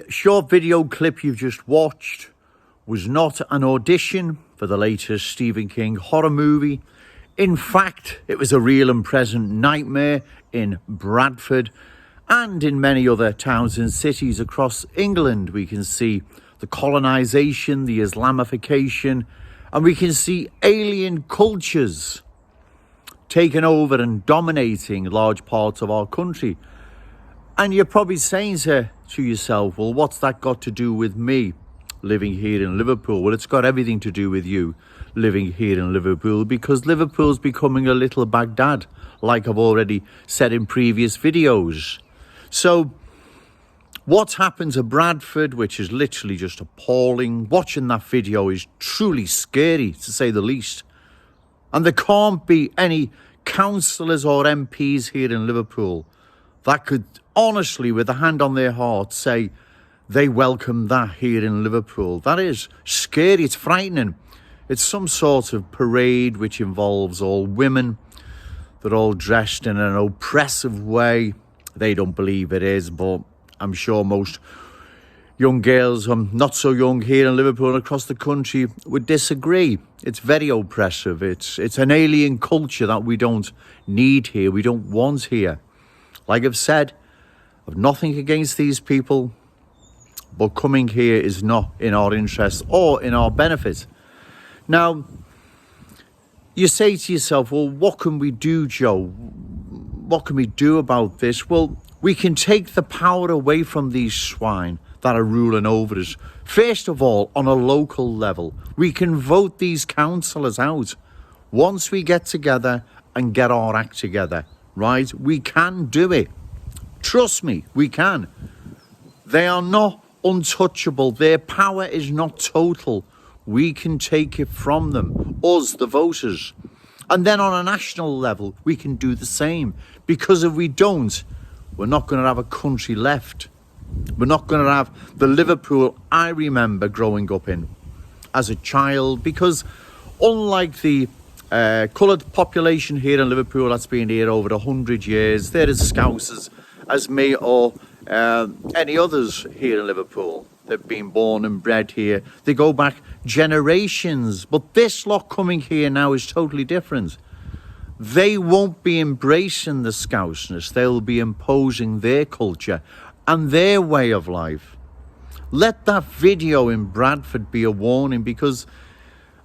short video clip you've just watched was not an audition for the latest Stephen King horror movie. In fact, it was a real and present nightmare in Bradford and in many other towns and cities across England. We can see the colonisation, the Islamification, and we can see alien cultures taking over and dominating large parts of our country. And you're probably saying to yourself, well, what's that got to do with me living here in Liverpool? Well, it's got everything to do with you living here in Liverpool, because Liverpool's becoming a little Baghdad, like I've already said in previous videos. So what's happened to Bradford, which is literally just appalling, watching that video is truly scary, to say the least. And there can't be any councillors or MPs here in Liverpool that could honestly, with a hand on their heart, say they welcome that here in Liverpool. That is scary, it's frightening. It's some sort of parade which involves all women. They're all dressed in an oppressive way. They don't believe it is, but I'm sure most young girls, not so young here in Liverpool and across the country, would disagree. It's very oppressive. It's an alien culture that we don't need here, we don't want here. Like I've said, I've nothing against these people, but coming here is not in our interest or in our benefit. Now, you say to yourself, well, what can we do, Joe? What can we do about this? Well, we can take the power away from these swine that are ruling over us. First of all, on a local level, we can vote these councillors out. Once we get together and get our act together, right? We can do it. Trust me, we can. They are not untouchable. Their power is not total. We can take it from them, us, the voters. And then on a national level, we can do the same. Because if we don't, we're not going to have a country left. We're not going to have the Liverpool I remember growing up in as a child. Because unlike the coloured population here in Liverpool that's been here over 100 years, they're as Scousers as me or any others here in Liverpool. They've been born and bred here. They go back generations. But this lot coming here now is totally different. They won't be embracing the Scousness. They'll be imposing their culture and their way of life. Let that video in Bradford be a warning, because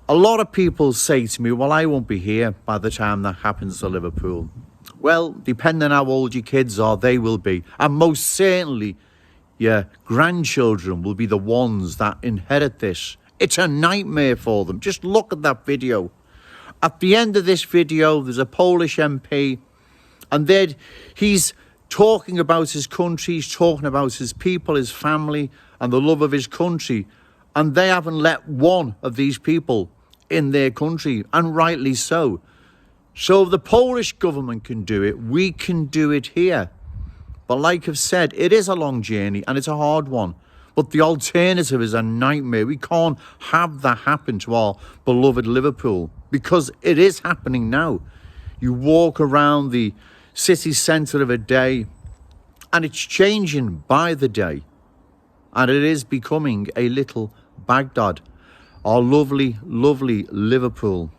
a lot of people say to me, well, I won't be here by the time that happens to Liverpool. Well, depending how old your kids are, they will be. And most certainly, your grandchildren will be the ones that inherit this. It's a nightmare for them. Just look at that video. At the end of this video, there's a Polish MP, and then he's talking about his country, he's talking about his people, his family, and the love of his country. And they haven't let one of these people in their country, and rightly so. So if the Polish government can do it, we can do it here. But like I've said, it is a long journey and it's a hard one. But the alternative is a nightmare. We can't have that happen to our beloved Liverpool, because it is happening now. You walk around the city centre of a day and it's changing by the day. And it is becoming a little Baghdad, our lovely, lovely Liverpool.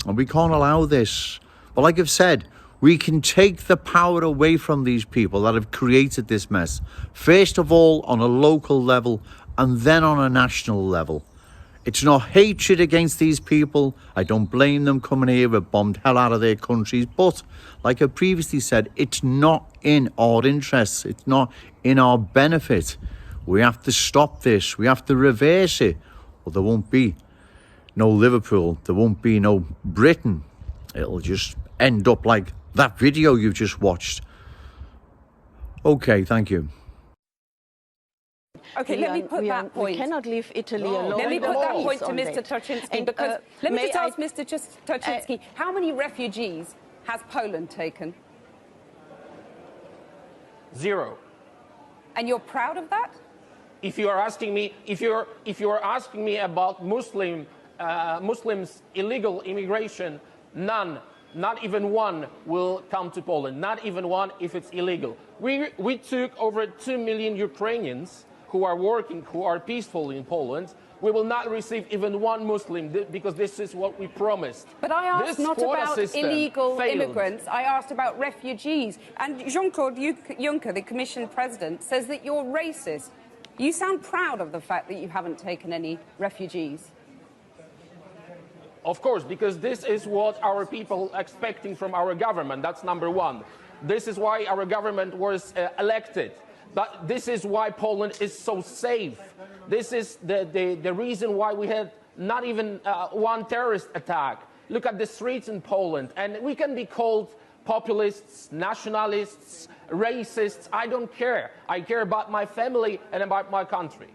And we can't allow this. But like I've said, we can take the power away from these people that have created this mess. First of all, on a local level, and then on a national level. It's not hatred against these people. I don't blame them coming here with bombed hell out of their countries. But, like I previously said, it's not in our interests. It's not in our benefit. We have to stop this. We have to reverse it. Or there won't be no Liverpool. There won't be no Britain. It'll just end up like that video you've just watched. Okay, thank you. Okay, let me put that point. We cannot leave Italy alone. Let me put that point to Mr. Turczynski, because let me just ask Mr. Turczynski, how many refugees has Poland taken? 0. And you're proud of that? If you are asking me, if you're asking me about Muslims illegal immigration, none. Not even one will come to Poland. Not even one if it's illegal. We took over 2 million Ukrainians who are working, who are peaceful in Poland, we will not receive even one Muslim because this is what we promised. But I asked this not about illegal failed. immigrants, I asked about refugees. And Jean-Claude Juncker, the Commission President, says that you're racist. You sound proud of the fact that you haven't taken any refugees. Of course, because this is what our people are expecting from our government. That's number one. This is why our government was elected. But this is why Poland is so safe. This is the reason why we had not even one terrorist attack. Look at the streets in Poland, and we can be called populists, nationalists, racists. I don't care. I care about my family and about my country.